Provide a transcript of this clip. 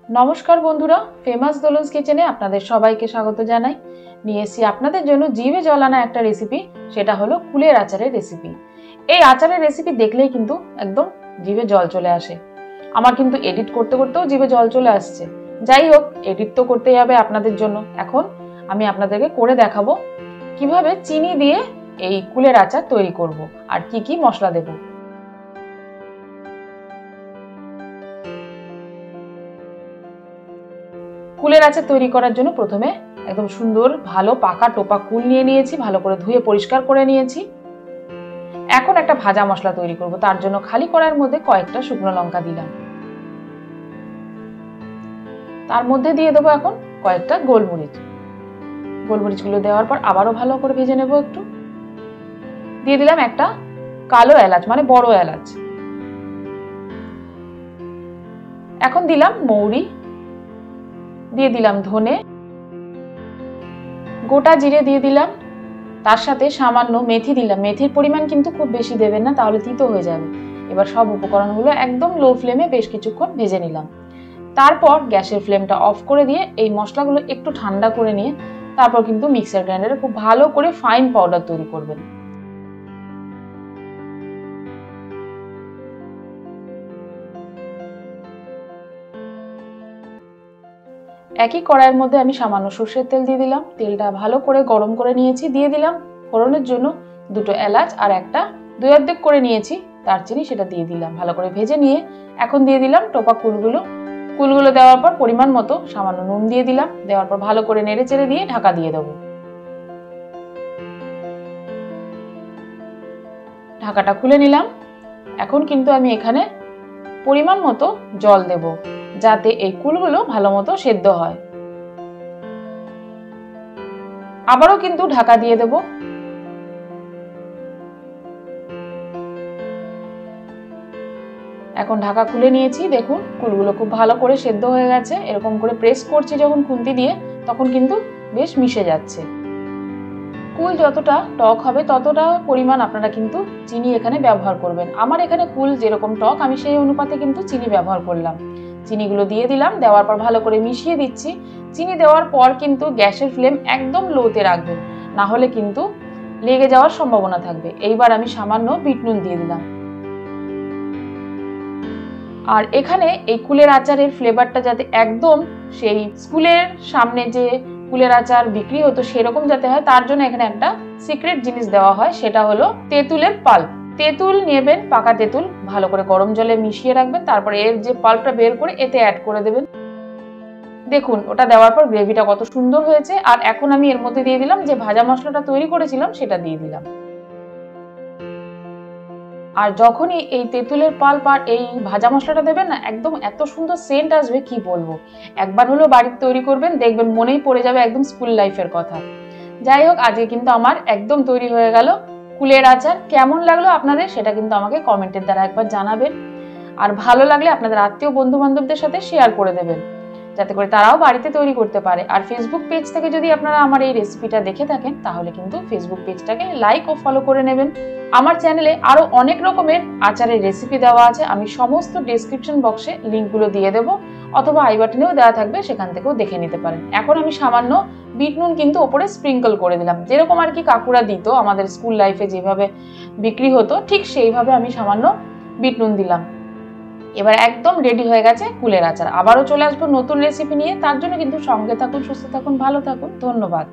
नमस्कार बंधुरा फेमास दोलन्स किचेने आपनादेर सबाइके स्वागत जानाई। निये एसेछि आपनादेर जोन्नो जिभे जल आना एकटा रेसिपि, सेटा हलो कुलेर आचारेर रेसिपि। এই আচারের রেসিপি দেখলেই কিন্তু একদম জিভে জল চলে আসে। আমার কিন্তু এডিট করতে করতেও জিভে জল চলে আসছে। যাই হোক, এডিট তো করতেই হবে আপনাদের জন্য। এখন আমি আপনাদেরকে করে দেখাবো কিভাবে চিনি দিয়ে এই কুলের আচার তৈরি করব আর কি কি মশলা দেব। কুলের আচার তৈরি করার জন্য প্রথমে একদম সুন্দর ভালো পাকা টোপা কুল নিয়ে নিয়েছি, ভালো করে ধুয়ে পরিষ্কার করে নিয়েছি। এখন একটা ভাজা মশলা তৈরি করব। তার জন্য খালি কড়াইয়ের মধ্যে কয়েকটা শুকনো লঙ্কা দিলাম, তার মধ্যে দিয়ে দেবো এখন কয়েকটা গোলমরিচ। গোলমরিচগুলো দেওয়ার পর আবারও ভালো করে ভেজে নেব। একটু দিয়ে দিলাম একটা কালো এলাচ, মানে বড় এলাচ। এখন দিলাম মৌরি, দিয়ে দিলাম ধনে, গোটা জিরে দিয়ে দিলাম, তার সাথে সামান্য মেথি দিলাম। মেথির পরিমাণ কিন্তু খুব বেশি দেবেন না, তাহলে তিতো হয়ে যাবে। এবার সব উপকরণগুলো একদম লো ফ্লেমে বেশ কিছুক্ষণ ভেজে নিলাম। তারপর গ্যাসের ফ্লেমটা অফ করে দিয়ে এই মশলাগুলো একটু ঠান্ডা করে নিয়ে তারপর কিন্তু মিক্সার গ্রাইন্ডারে খুব ভালো করে ফাইন পাউডার তৈরি করবেন। একই কড়াইয়ের মধ্যে আমি সামান্য সরষের তেল দিয়ে দিলাম। তেলটা ভালো করে গরম করে নিয়েছি। দিয়ে দিলাম ফোড়নের জন্য দুটো এলাচ আর একটা দুই অর্ধেক করে নিয়েছি দারচিনি, সেটা দিয়ে দিলাম। ভালো করে ভেজে নিয়ে এখন দিয়ে দিলাম টোপা কুলগুলো। কুলগুলো দেওয়ার পর পরিমাণ মতো সামান্য নুন দিয়ে দিলাম। দেওয়ার পর ভালো করে নেড়ে চেড়ে দিয়ে ঢাকা দিয়ে দেবো। ঢাকাটা খুলে নিলাম। এখন কিন্তু আমি এখানে পরিমাণ মতো জল দেব, যাতে এই কুলগুলো ভালো মতো সেদ্ধ হয়। আবারও কিন্তু ঢাকা দিয়ে দেব। এখন ঢাকা খুলে নিয়েছি। দেখুন কুলগুলো খুব ভালো করে সেদ্ধ হয়ে গেছে। এরকম করে প্রেস করছি যখন খুন্তি দিয়ে, তখন কিন্তু বেশ মিশে যাচ্ছে। কুল যতটা টক হবে ততটা পরিমাণ আপনারা কিন্তু চিনি এখানে ব্যবহার করবেন। আমার এখানে কুল যেরকম টক, আমি সেই অনুপাতে কিন্তু চিনি ব্যবহার করলাম। চিনিগুলো দিয়ে দিলাম। দেওয়ার পর ভালো করে মিশিয়ে দিচ্ছি। চিনি দেওয়ার পর কিন্তু গ্যাসের ফ্লেম একদম লোতে রাখবেন, না হলে কিন্তু লেগে যাওয়ার সম্ভাবনা থাকবে। এইবার আমি সামান্য বিট নুন দিয়ে দিলাম। আর এখানে এই কুলের আচারের ফ্লেভারটা যাতে একদম সেই স্কুলের সামনে যে কুলের আচার বিক্রি হতো সেরকম যাতে হয়, তার জন্য এখানে একটা সিক্রেট জিনিস দেওয়া হয়, সেটা হলো তেঁতুলের পাল্প। তেঁতুল নেবেন, পাকা তেঁতুল, ভালো করে গরম জলে মিশিয়ে রাখবেন। তারপরে এর যে পাল্পটা বের করে এতে অ্যাড করে দেবেন। দেখুন ওটা দেওয়ার পর গ্রেভিটা কত সুন্দর হয়েছে। আর এখন আমি এর মধ্যে দিয়ে দিলাম যে ভাজা মশলাটা তৈরি করেছিলাম, সেটা দিয়ে দিলাম। আর যখনই এই তেঁতুলের পাল্প আর এই ভাজা মশলাটা দেবেন না, একদম এত সুন্দর সেন্ট আসবে কি বলবো। একবার হলো বাড়িতে তৈরি করবেন, দেখবেন মনেই পড়ে যাবে একদম স্কুল লাইফের কথা। যাই হোক, আজকে কিন্তু আমার একদম তৈরি হয়ে গেল কুলের আচার। কেমন লাগলো আপনাদের সেটা কিন্তু আমাকে কমেন্টের দ্বারা একবার জানাবেন। আর ভালো লাগলে আপনাদের আত্মীয় বন্ধু বান্ধবদের সাথে শেয়ার করে দেবেন, যাতে করে তারাও বাড়িতে তৈরি করতে পারে। আর ফেসবুক পেজ থেকে যদি আপনারা আমার এই রেসিপিটা দেখে থাকেন, তাহলে কিন্তু ফেসবুক পেজটাকে লাইক ও ফলো করে নেবেন। আমার চ্যানেলে আরো অনেক রকমের আচারের রেসিপি দেওয়া আছে, আমি সমস্ত ডেসক্রিপশন বক্সে লিঙ্কগুলো দিয়ে দেবো, অথবা আই বাটনেও দেওয়া থাকবে, সেখান থেকেও দেখে নিতে পারেন। এখন আমি সামান্য বিট নুন কিন্তু ওপরে স্প্রিঙ্কল করে দিলাম, যেরকম আর কি কাকুরা দিত আমাদের স্কুল লাইফে যেভাবে বিক্রি হতো, ঠিক সেইভাবে আমি সামান্য বিট নুন দিলাম। এবার একদম রেডি হয়ে গেছে কুলের আচার। আবারও চলে আসবো নতুন রেসিপি নিয়ে। তার জন্য কিন্তু সঙ্গে থাকুন, সুস্থ থাকুন, ভালো থাকুন। ধন্যবাদ।